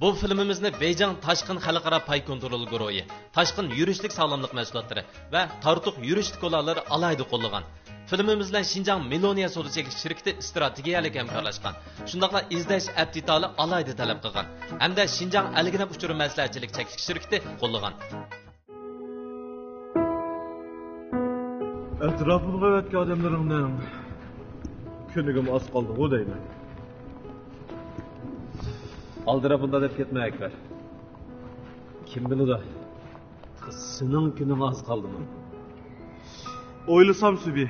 Bu filmimizni Beyjan Taşqın Xalqaro pay kontrol guruhi, Taşqın yurishlik sog'lomlik mahsulotlari va Tartuq yurishlik qo'llari alayda qo'llagan. Filmimiz bilan Xinjiang Meloniya savdo chekish shirkati strategiyalik hamkorlashgan. Shundaqla izlash aptitali alayda talab qilgan. Hamda Xinjiang alginab uchur maslahatchilik chekish shirkati qo'llagan. Etrafımda ötki adamlarımdan künügüm az kaldı o değil mi? Aldırapında dep ketme Ekber. Kim bilir da senin günün az kaldı mı? Oylasam Sübi.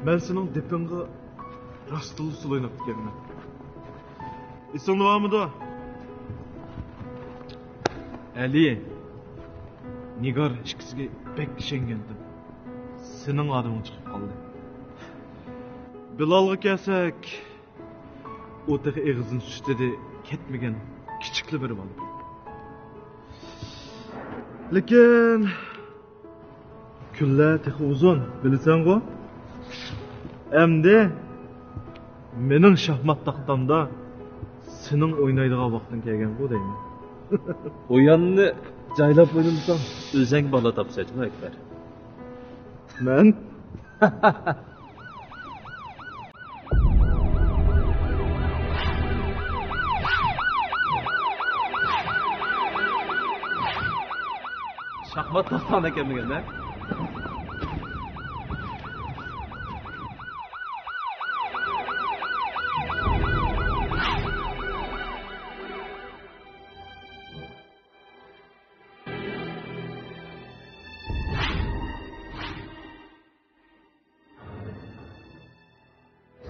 Ben senin depinge rastılı sulayınıp gelmem. İsın var mı da? Ali. Nigar işkisiga pek işengendim. Senin adımın çıkıp kaldı. Bilalga kelsek, o teki eğizin süstedi ketmegen küçükli biri balı. Lekin külle teki uzun, bilsen go? Emdi menin şahmat taxtamda senin oynaydığa vaktin kelgen go deymi. O yanını caylap oynamsan özeng bala tapsaydım Ekber. Men? Şahmat taxtan ekenmigen ha?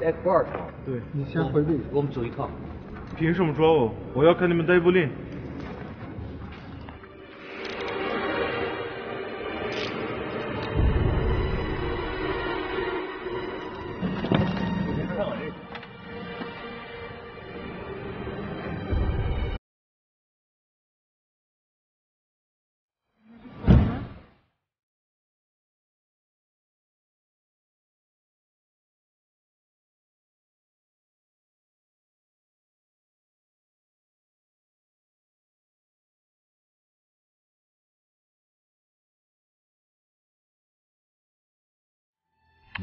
Ekber，对，你先回避，我们走一趟。凭什么抓我？我要看你们逮捕令。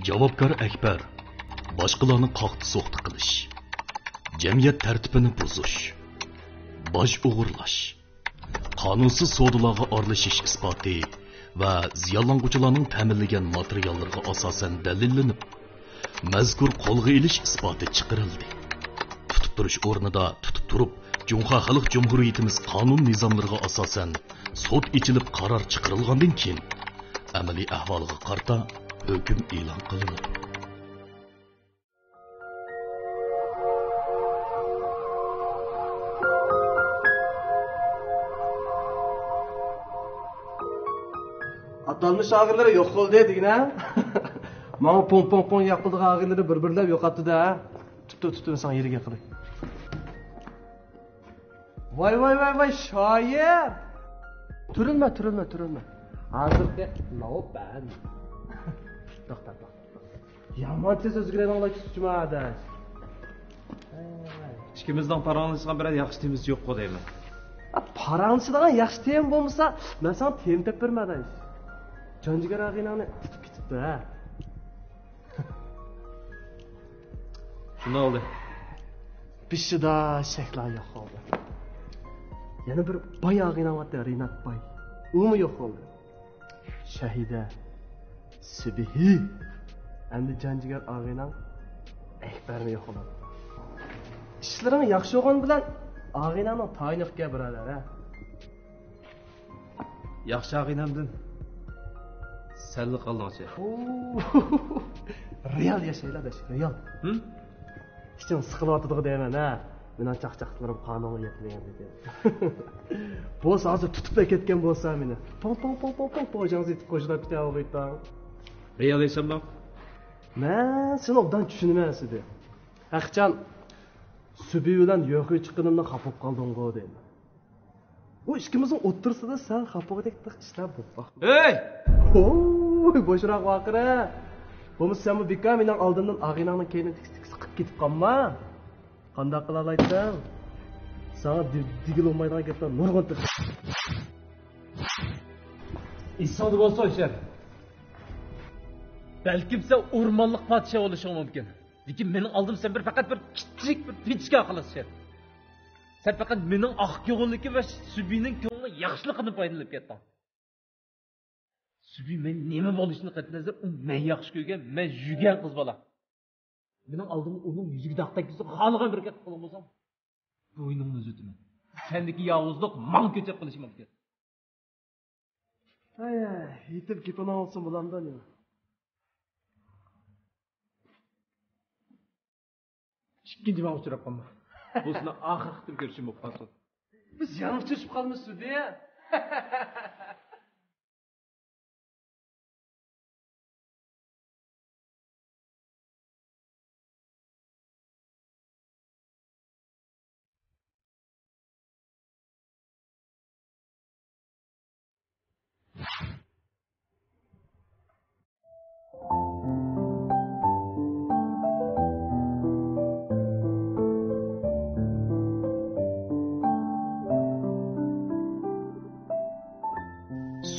Javobgar Akbar boshqalarni qoqti-so'qti qilish, jamiyat tartibini buzish, bosh o'g'irlash, qonunsiz savdolarga aralashish isboti va ziyonlanuvchilarning ta'minlagan materiallarga asosan dalillanib, mazkur qo'lga ilish isboti chiqarildi. Tutib turish o'rnida tutib turib, Cumhuriyet Xalq Cumhuriyetimiz qonun nizomlariga asosan sud ichilib qaror chiqarilgandan keyin amaliy ahvolga qarta hüküm ilan kılınır. Atalmış ağırları yok oldu dedigine. Bana pon yapıldığı ağırları birbirlep yok attı da. Tuttu sana yeri yakılı. Vay şair. Türülme. Hazır de lavuk ben. Bak. Yaman tez özgüren anlayış tutma adaş. İkimizden paranlışkan biraz yakıştığımız yok o değil mi? Paranlışıdan yakıştığım olmasa ben sana terim verme adaş. Cancıgar ağinanı tutup gitip de ha. Şu ne oldu? Bir şey daha şekla yok oldu. Yani bir bay ağina vardı Rinat Bay. O mu yok oldu? Şehide. Sibihi. Hem de cancıgar ağayla Ekber'ni yok olan. İşlerin yaxşı olgan bilen ağayla tayinlik gel birader ha. Yaxşı ağinamdın. Selli kaldın şey. Real yaşayla da real. Hı? İşte sıkılı atıdığı deyemem ha. Ben çakçaklarım kanunu yetmeyen dedi. Boz hazır tutup eketken bolsa meni. Pom canınızı itip koşuda bir tane koydu. Real yaşam bak. Ben sen obdan düşünmez idi. Akcan Sübü bilen yo'qi chiqqanimda xafa qoldim go deydi. O ikkimizning o'ttirsida sen xafa dek ishlab bo'p. Hey! Oy, boshroq vaqira. Bo'lmasa sen bu bekamindan oldindan ag'inangni keyin siqib ketib qolma. Qanday qila olaysan? Sana digil olmaydan gaplar nurg'untir. İnsanı bolsa o'sha. Balkim sen o'rmonliq podsho bo'lishing mumkin. Lekin mening oldim sen faqat bir kichik bir pichka qilasan. Sen faqat mening oq ko'ngilligi va Subining ko'ngli yaxshiligini foydalanib ketding. Subi men nima bo'lishini qatnazar, u men yaxshi ko'rgan, men yugan qiz bola. Mening oldimda uning yuziga daq tekizib, xoligan bir gap qilib bo'lsam, bo'ynimni uzataman. Sendiki yovuzlik man ko'chab qilishi mumkin. Ay, yetib kepana olsun bulamdan ya. İkinci ben uçurab qolma. Bu sizlar oxir qilib ko'rishim bo'lib qolsin. Biz yanib tushib qolmiz Subiya.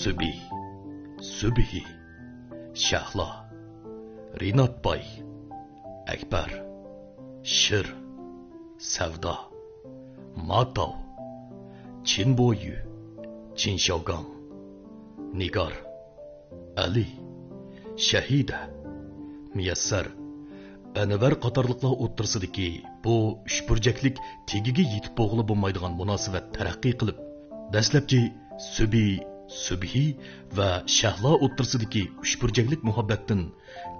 Subi, Subhi, Shahlo, Rinatboy, Akbar, Shir, Savdo, Matov, Chinboyu, Chinshogan, Nigar, Ali, Shahida, Miyassar, Anvar qatorliqlar o'ttirsidiki bu uchburjaklik tegiga yetib bo'g'ili bo'lmaydigan munosabat taraqqiy qilib, dastlabki Subhi va Shahlo o'ttirsidiki uchburjaklik muhabbatdan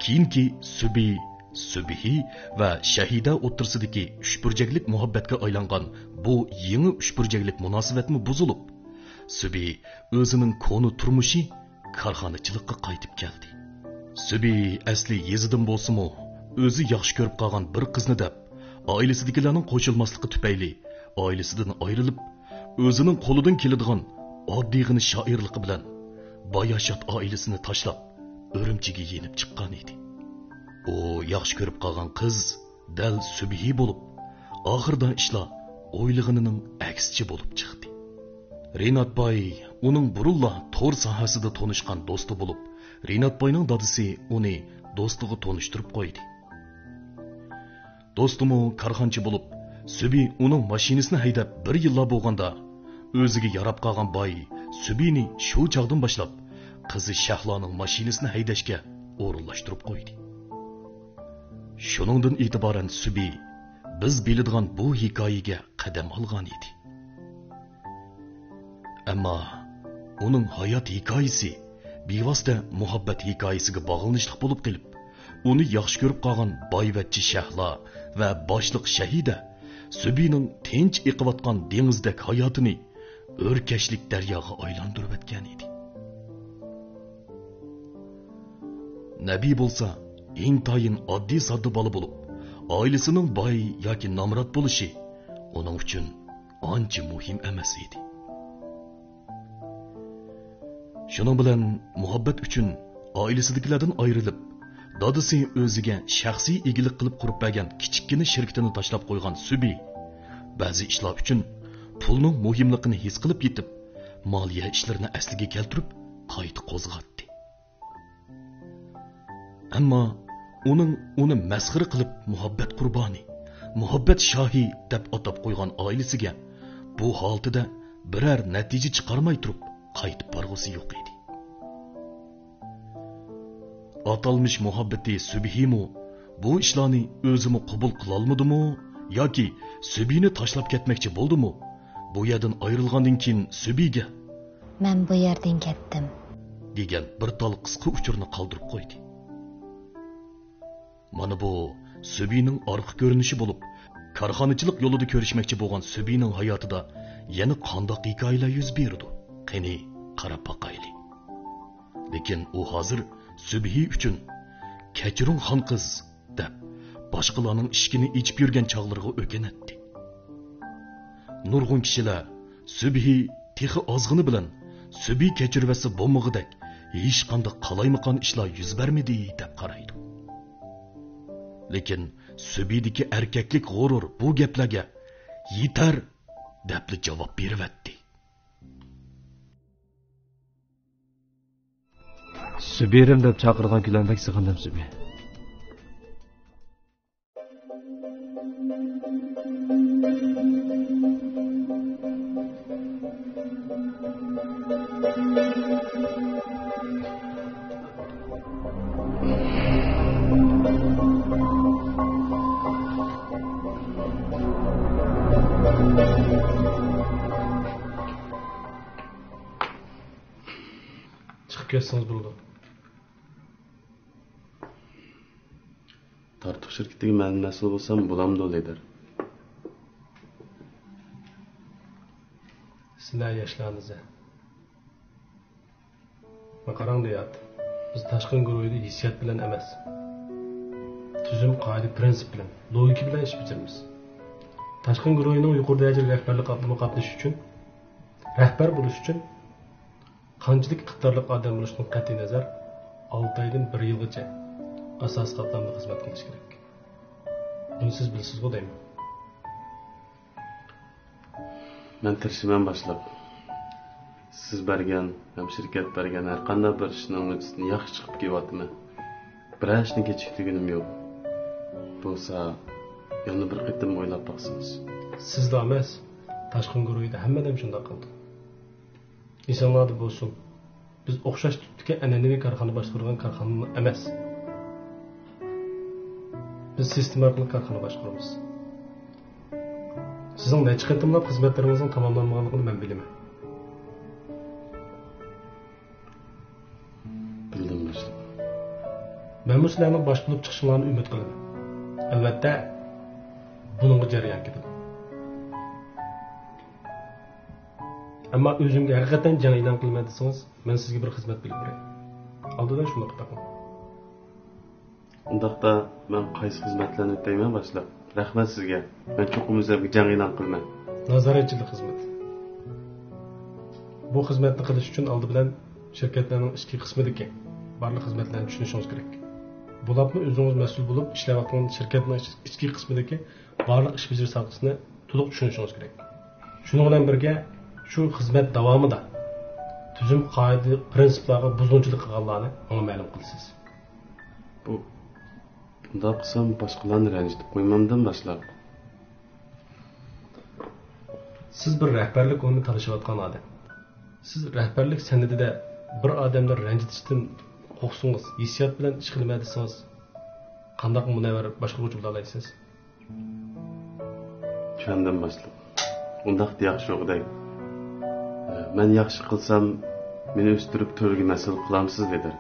keyingi Subhi va Shahida o'ttirsidiki uchburjaklik muhabbatga aylangan bu yangi uchburjaklik munosabatmi buzilib, Subi o'zining koni turmushi korxonachilikqa qaytib keldi. Subi asli yezidan bo'lsa-mu, o'zi yaxshi ko'rib qolgan bir qizni deb, oilasidagilarning qo'shilmasligi tufayli oilasidan ayrilib, o'zining qo'lidan keladigan oddiygina shoirligi bilan Boyashat oilasini tashlab Urumchiga yenib chiqqan edi. U yaxshi ko'rib qolgan qiz dal Subhi bo'lib, oxirda ishlar o'ylig'ining aksicha bo'lib chiqdi. Rinatboy uning burunla tor sohasida tanishgan do'sti bo'lib, Rinatboyning dadasi uni do'stiga tanishtirib qo'ydi. Do'stimi karxonchi bo'lib, Subi uning mashinasini haydab bir yillar bo'lganda o'ziga yarab qolgan boy Subini shu chog'dan boshlab qizi Shahloning mashinasini haydashga o'rinlashtirib qo'ydi. Shuningdan e'tiboran Subi biz biladigan bu hikoyaga qadam olgan edi. Ammo uning hayot hikoyasi bevosita muhabbat hikoyasiga bog'lanishli bo'lib qilib, uni yaxshi ko'rib qolgan boyvachchi Shahlo va boshliq Shahida Subining tinch eqiyotgan dengizdek hayotini o'rkashlik daryoga aylantirib o'tgan edi. Nabiy bo'lsa, intayin oddiy sodda bola bo'lib, oilasining boy yoki nomrod bo'lishi uning uchun ancha muhim emas edi. Shuning bilan muhabbat uchun oilasidagilardan ayrilib, dadasi o'ziga shaxsiy egilik qilib qurib bergan kichikkina shirkatini tashlab qo'ygan Subi ba'zi ishlar uchun pulning muhimligini his qilib yetib, moliya ishlarini asliga keltirib, qayta qo'zg'atdi. Ammo uni masxir qilib muhabbat qurboni, muhabbat shohi deb atab qo'ygan oilasiga bu holatida biror natija chiqarmay turib, qaytib borg'usi yo'q edi. Atalmış muhabbeti Subhimu bu ishlarni o'zimi qabul qila olmadimi yoki Subini tashlab ketmoqchi bo'ldimi? Bu yerdan ayrilgandan keyin Subiga "Men bu yerdan ketdim" degan bir tal qisqa uchurni qoldirib qo'ydi. Mana bu Subining orqa ko'rinishi bo'lib, korxonachilik yo'lida ko'rishmoqchi bo'lgan Subining hayotida yana qanday hikoyalar yuz berdi? Qani qarab boqaylik. Lekin u hozir Subhi uchun "Kechiring xon qiz" deb boshqalarning ishkini ichib yurgan chog'larga o'kinatdi. Nurg'un kishilar Subhi texi ozg'ini bilan Subi kechirvasi bo'lmag'idek hech qanday qalaymaqon ishlar yuz bermadi deb qaraydi. Lekin Subidagi erkaklik g'urur bu gaplarga yetar debli javob beriverdi. Sibirim deb chaqirgan kulanbek sig'indim sibi. Chiqib ketsangiz bo'ldi. Tartıq şirketiga men mas'ul bo'lsam bo'lamdi lider. Sizlar yoshlarimiz. Qarang deyapti. Biz tashqin guruhida hissiyat bilan emas. Tuzum, qoida, prinsip bilan, logika bilan ish bitiramiz. Tashqin guruhining yuqori darajali rahbarlik qatlamida qatnashish uchun, rahbar bo'lish uchun qanchalik iqtidorli odam bo'lishdan qat'iy nazar 6 oydan 1 yilgacha asos qatlamda xizmat qilish kerak. Buni siz bilasiz-ku deyman. Men tirishman boshlab. Siz bergan, ham shirkat bergan har qanday bir ishning o'tishini yaxshi chiqib kelyapman. Bir ishni kechiktirganim yo'q. Bo'lsa, yana bir qitim o'ylab baqsangiz. Sizda emas, tashqin guruhida hammadan shunday qildi. İnsanlarda bo'lsin. Biz o'xshash tipdagi an'anaviy korxona boshqargan korxona emas. Biz sistem orqali korxona boshqaramiz. Sizning necha qatimlab xizmatlaringizning tamomlanmaganligini men bilaman. Bildim do'stlar. Men bu sizlarning bosh bo'lib chiqishlarini umid qilaman. Albatta, buningga jarayon ketadi. Ama özümge hakikaten can ilan qilmadingiz, men sizga bir xizmat bilib beraman. Oldidan shuni qilaman. Undaqda men qaysi xizmatlarni o'tayman boshlab. Rahmat sizga. Men cho'qim o'zimga can ilan qilman. Nazoratchilik xizmati. Bu xizmatni qilish uchun oldi bilan shirkatlarning ichki qismidagi barliq xizmatlarni tushunishingiz kerak. Bularni o'zingiz mas'ul bo'lib ishlayotgan shirkatning ichki qismidagi barliq ish bajarish sohasini to'liq tushunishingiz kerak. Shuning bilan birga şu xizmat davomida tuzum, qoida, prinsiplarga buzg'unchilik qilganlarni ona ma'lum qilasiz. Bunday qilsam boshqalarni ranjitib qo'ymamdan boshlab. Siz bir rahbarlik o'rnini talashayotgan odam. Siz rahbarlik san'atida bir odamni ranjitishdan qo'rqsangiz, hissiyat bilan ish qilmay desangiz, qanday munavvar boshqaruvchi bo'la olasiz? Tushundim boshlab. Undaq yaxshi o'qday. Men yaxshi qilsam, meni o'stirib to'rga mas'ul qilamsiz dedi.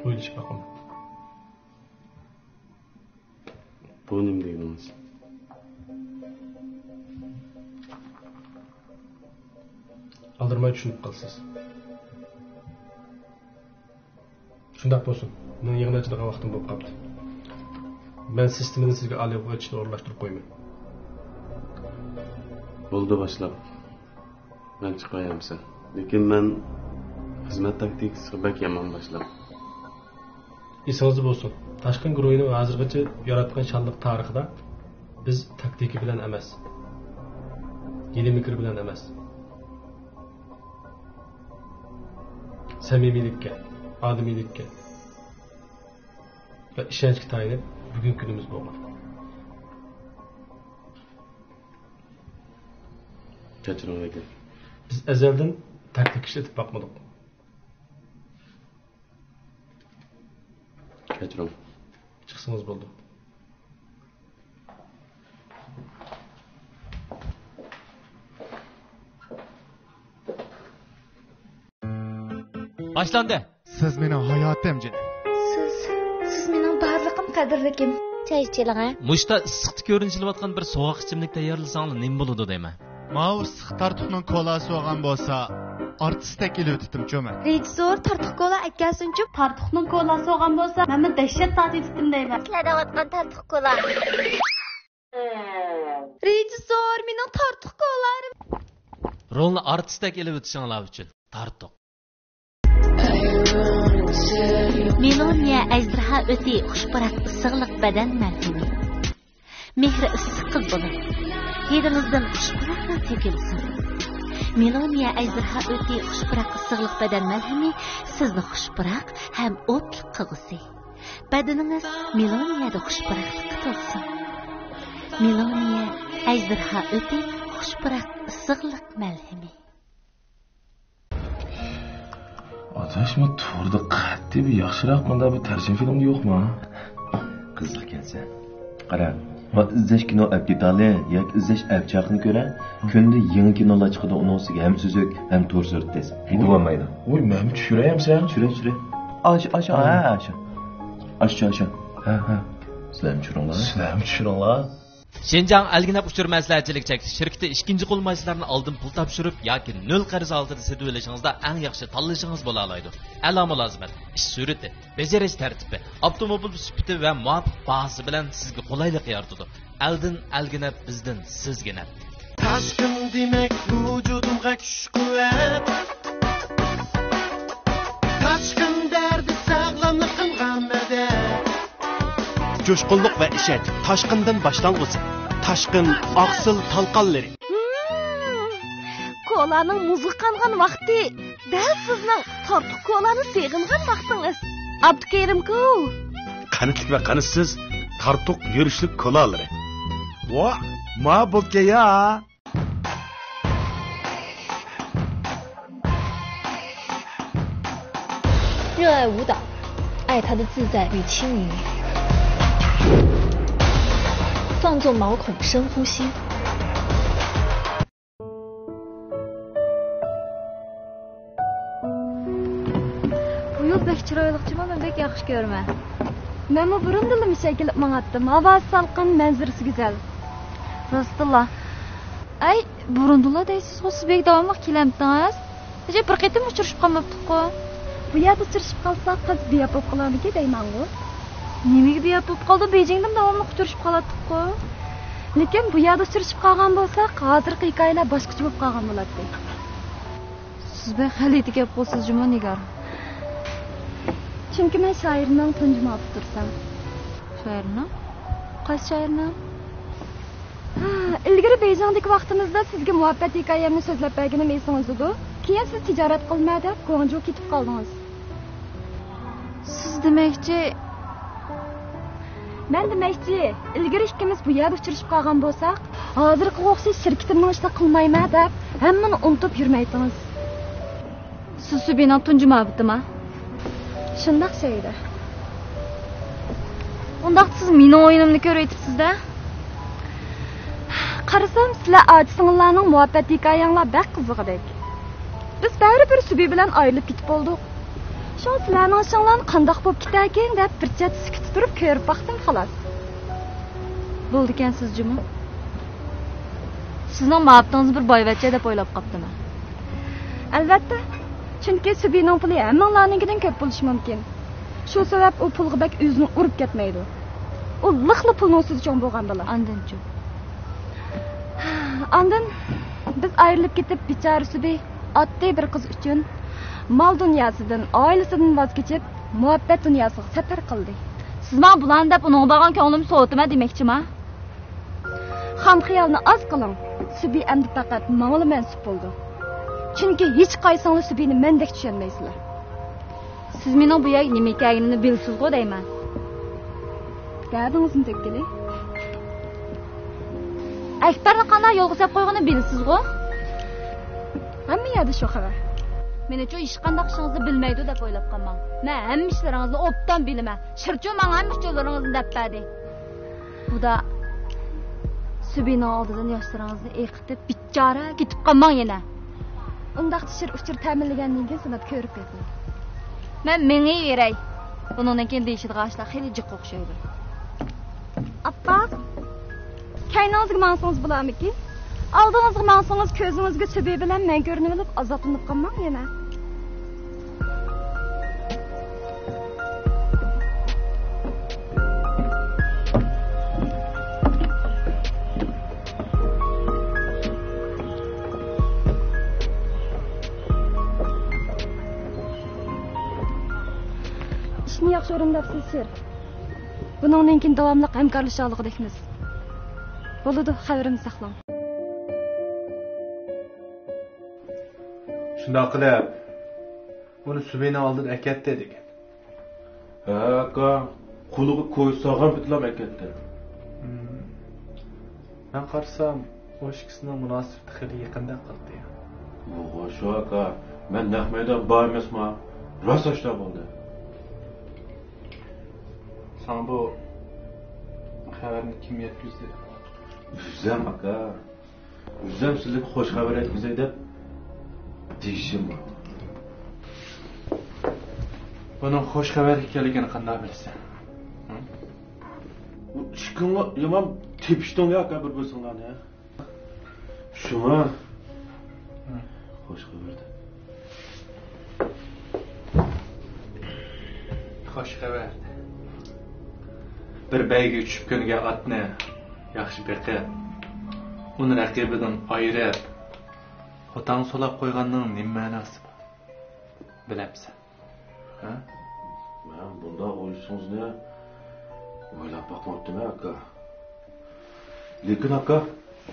O'ylash baqim. Bu nima deganingiz? Aldırmay tushunib qolsiz. Shundoq bo'lsin. Mening yig'inchilikqa vaqtim bo'lib qoldi. Men sistemini sizga oliy o'qitishni o'rlashtirib qo'yman. Bo'ldi boshlab. Ben chiqayamsa. Lekin men xizmat taktikasiga bak yomon boshlab. Esingizda bo'lsin. Tashqin guruhining hozirgacha yaratgan shonliq tarixida biz taktika bilan emas, yeni fikr bilan emas, samimiylikka, odamiylikka va ishonchga tayanib bugungi kunimiz bo'lgan. Kechiring aka. Biz azaldan taktik ishlatib boqmadik. Kechiring. Chiqsangiz bo'ldi. Boshlandi. Siz mening hayotim jinim. Siz mening barlig'im qadrligim. Choy ichinglar. Mushta issiqda ko'rinchilayotgan bir sovuq ichimlik tayyorlasanglar nima bo'ladi deyman. Mau issiq tartuqning kolasi olgan bo'lsa, artistek ilib o'tdim cho'ma. Rejissor tartuq kola akkasinchi tartuqning kolasi olgan bo'lsa, men dahshat tatitdim deyman. Sizlarga tartuq kola. Rejissor mening tartuq kolarim. Rolni artistek ilib o'tishinglar uchun tartuq. Meloniya ajraha o'ti xushbarat issiqlik badan marhumi. mehri issiq qiz bo'lib, hidingizdan xushpuraklar to'kilsin. Meloniya ajdarha o'ti xushpurak issiqlik badan malhami sizni xushpurak ham o'tli qilg'isi. Badaningiz Meloniyada xushpuraklikka to'lsin. Meloniya ajdarha o'ti xushpurak issiqlik malhami. Atashma to'rda qat'iy bir yaxshiroq bunday bir tarjima film yo'qmi? Qiziq kelsa. Qara, va izlash kino abgitali yoki izlash abchaqni ko'ra, kunda yangi kinolar chiqadi, uning ustiga ham so'zak, ham to'rsurt des. Hidi bo'lmaydi. Voy, men tushirayapsan? Tushira. Aşağı. Ha. Sizlar tushiringlar. Şinjan Alginab Uçur Məsləhətçilik çəkiliş şirkəti ikinci qol mayslarını aldın pul tapşırıb yoki nol qarz altida sətib olishingizda eng yaxshi tanlashingiz bo'la oladi. A'lo mulozimat, ish surati, bajarish tartibi, avtomobil sifati va muvofiq bahsi bilan sizga qulaylik yaratadi. Aldin Alginab bizdan sizga. Taşkın demek vücudumga kuch-quvvat. Taşkın derdi sağlamlıqım g'amada. Coşkunluk ve işet, taşkından başlangıcı. Taşkın, aksıl, talqanları. Kolanın muzu qanğan vaqti, dal sizning tortiq kolani seg'ingan vaqtingiz. Abdukerim-ku. Qanitlik ve qanitsiz tartuq yurishlik kolaları. Voh, ma bo'lke ya. 热爱舞蹈，爱它的自在与轻盈。放纵毛孔，深呼吸。Bu yol bek chiroyliqchimi, men bek yaxshi ko'raman. Men bu burundilim shekilib mang'atdim. Havosi salqin, manzarasi go'zal. Rostilla. Ay, burundula deysiz, siz bek davomli kelamdingiz. Hech bir qitim uchrashib qolmabdi-ku. Bu yerda uchrashib qolsak, qiz biyap bo'lib qolarmiki deyman-ku. Nimaga biyap bo'lib qoldi? Bejingdan davomli uchrashib qoladi-ku. Lekin bu yerda uchrashib qolgan bo'lsak, hozirgi hikoyalar boshqacha bo'lib qolgan bo'ladi. Siz bek xaliti gap qilsiz, Juma Nigar. Chunki men shoirning tunjini olib tursam. Shoirni? Qaysi shoirni? Ilgari Bejingdagi vaqtimizda sizga muhabbat hikoyamni so'zlab berganim esingizda. Keyin siz tijorat qilmay deb Go'njo ketib qoldingiz. Siz demakchi, men demakchi, ilgari ikkimiz bu yerda uchrashib qolgan bo'lsak, hozirgi o'xshash shirkatimni ishla qilmayman deb hammani unutib yurmaydingiz. Siz Subina tunjimabdimi? Shundoq şeydi. Undaq siz meni o'yinimni ko'rayapsiz-da. Qarasam, sizlar ojisinlarning muhabbat hikoyanglar bak qiziqdek. Biz baribir Subi bilan ayrılib ketib oldik. Shu sizlarning ishinglarni qandoq bo'lib ketar ekan deb bir chat sukut turib ko'rib baxtim xolos. Bo'ldi ekan siz Juma. Sizning muhabbatingiz bir boyvachcha deb o'ylab qopdiman. Albatta. Chunki Subining puli hammalarninkidan ko'p bo'lishi mumkin. Shu sabab u pulga bak o'zini urib ketmaydi. U liqli pulni o'ziz uchun bo'lgan bo'lar. Andinchi. Andin biz ayrılib ketib bichara Subi oddiy bir qiz uchun mol dunyosidan, oilasidan voz kechib, muhabbat dunyosiga safar qildi. Siz men bularni deb uning bo'lgan ko'nglim so'tma demoqchimi? Xam xiyolni oz qiling. Subi endi faqat menga mansub bo'ldi. Chunki hech qaysingiz Subini mendek tushunmaysizlar. Siz mening bu yerga nima ekanligimni bilsiz-ku deyman. Gardingizni tekkiling. Akbarni qanday yo'lga solib qo'yganini bilsiz-ku? Hamma yerda shu xabar. Men uchun hech qanday ishingizni bilmaydi deb o'ylab qolmang. Men hamma ishlaringizni obdan bilaman. Shirchu men hamma ishlaringizni deb berdi. Bu da Subini oldidan yoshlaringizni eqitib bichora ketib qolmang yana. Undaq tishir uchur ta'minlagandan keyin sizlar ko'rib ketmang. Men menga beray. Bundan keyin deyishida g'ashlar xeyli jiq o'xshaydi. Appa. Kaynozga mansangiz bo'larmiki? Aldığınızı mansanız közünüzge Subi bilen men görünüp olib azaplanıp qolmang yana. İşni yaxshi o'rindabsiz, Sher. Buningdan keyin davomli hamkorlasha olg'idikmiz. Bo'ladi, xabarimni saqlang. Shunday qilib, uni Subina oldin akatdi ekan. Ha, aka, qo'liga qo'ysagan bitlam akatdi. Men qarsam, o ikkisining munosabati xili yaqinda qildi. Vo'g'a shu aka, men naq maydon bor emasman. Rost ashta bo'ldi. Sen bu xabarni kim yetkazdi? O'zim aka. O'zim sizga xush xabar yetkazay deb deyishim bor. Bunun xush xabar ekanligini qanday bilasan? Bu chiqinga yomon tepishtonga aka bir bo'lsanglarni. Shuma xush xabarda. Xush xabar. Bir bayga uchib kuniga otni yaxshi beqib, uni raqibidan ayirib, otang solab qo'yganning nima ma'nosi bor? Bilapsan? Ha? Men bunda o'yishingizni o'ylab boqmoqdim aka. Lekin aka,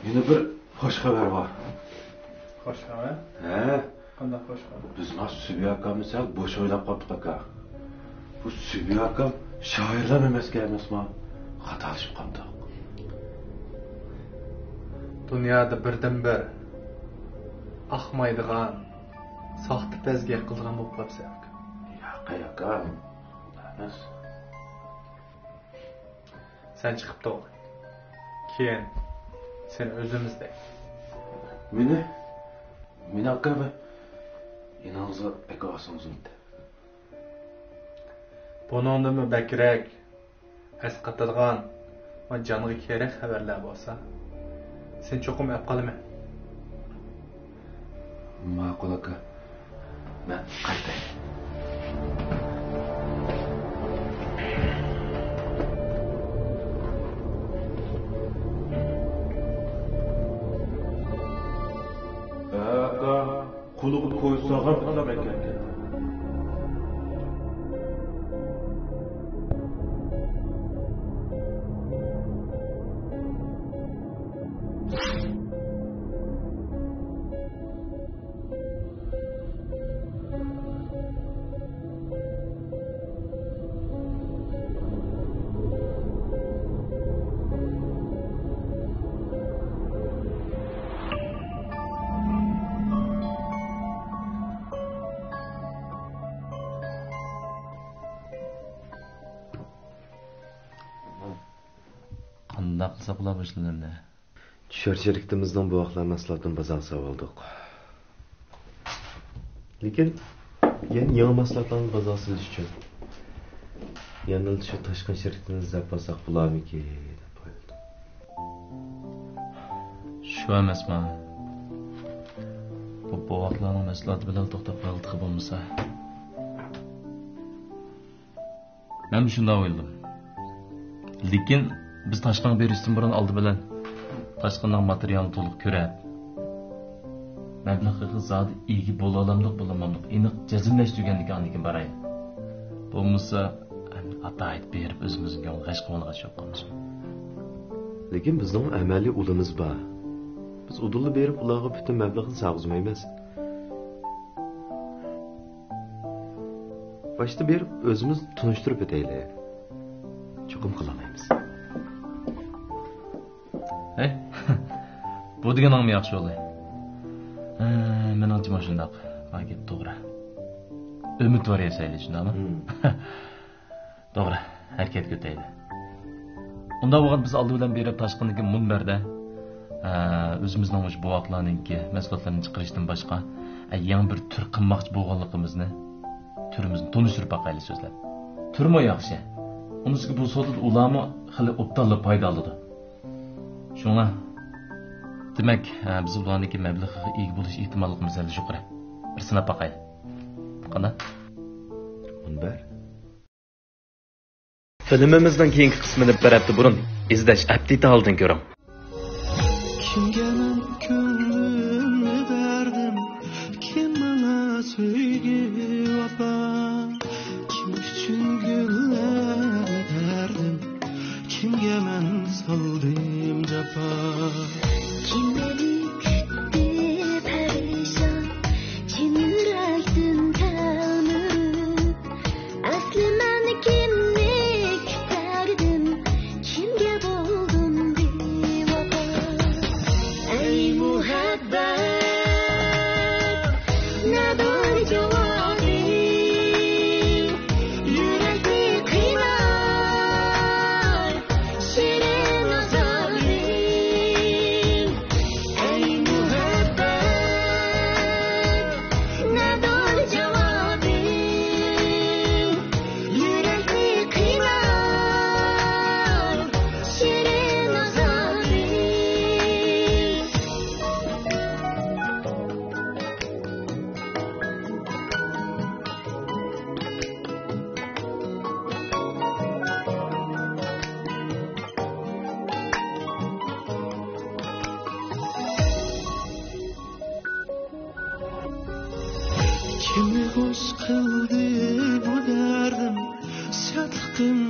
yana bir xush xabar bor. Xush xabar? Ha? Qanday xush xabar? Biz mas Subiya akamni sal bo'sh o'ylab qoldik aka. Bu Subiya akam shoirlar emasga emasman. Xatalashib qoldik. Dunyoda birdan bir ahmaydigan, soxta pezga qilgan bo'lib qolsa aka. Aka. Emas. Sen chiqib to'q. Keyin sen o'zimizda. Meni aka va inangizni aka olsangiz. Buningdimi bakrak asqatilgan va jonga kerak xabarlar bo'lsa, sen cho'qim olib qolma. Ma'qul aka. Men qaytay. Aka, qo'liga qo'ysagan bilan ekan. Qandaq qilsa qula boshlanadi. Tushirchilikimizdan bu vaqtlar maslahatdan bazal savoldik. Lekin yangi maslahatlarni bazal silish uchun yana shu tashqi shirkatni izlab olsak bo'larmiki deb o'yladim. Shu emasman. Bu vaqtlarning maslahati bilan to'xtab qoldik bo'lmasa. Men shunday o'yladim. Lekin biz tashqin berishdan burun oldi bilan tashqindan materialni to'liq ko'rib, mablag'ga zodi ega bo'la olamdik, bo'lamamdik, aniq jazmlash deganlikka aniq baray. Bo'lmasa atayt berib o'zimizning yo'l g'ash qilmoqqa cho'qqanmiz. Lekin bizning amaliy ulimiz bor. Biz udulni berib ularga butun mablag'ni sog'izmaymiz. Başta berib o'zimiz tunishtirib o'taylik. Cho'qim qilolmaymiz. Hey, bu deganingmi yaxshi bo'ldi. Men aytmoq shundaq. Balki to'g'ri. Umid bor yasayli, shundaqmi? To'g'ri, harakatga o'taylik. Unda bo'lgan biz oldi bilan berib tashqindagi munbarda o'zimizning bu vaqtlarningki mas'uliyatlarni chiqarishdan boshqa yangi bir tur qilmoqchi bo'lganligimizni turimizni tunishtirib boqaylik so'zlab. Turmi yaxshi. Unisiga bu so'zda ularni xili o'ptalla foyda oladi. Shunga demak biz ularniki mablag'ga ega bo'lish ehtimolimiz hali yuqori. Bir sinab boqaylik. Qana? Munbar. Filmimizning keyingi qismini bir hafta burun izlash aptiti oldin ko'ring. Kimga men ko'nglimni berdim, kim bana sevgi vafo, kim uchun gullarni berdim, kimga men saldım capa. Kimleri küttü perişan, chin yürektin tanırıp. Asli ben kimni küterdim, kimge buldum bevapa. Ey muhabbet, ne doğru cevabı, yürekli kıynar, şirin azabı. Ey muhabbet, ne doğru cevabı, yürekli kıynar, şirin azabı. Kimi hoş kıldı bu derdim, şadlıkım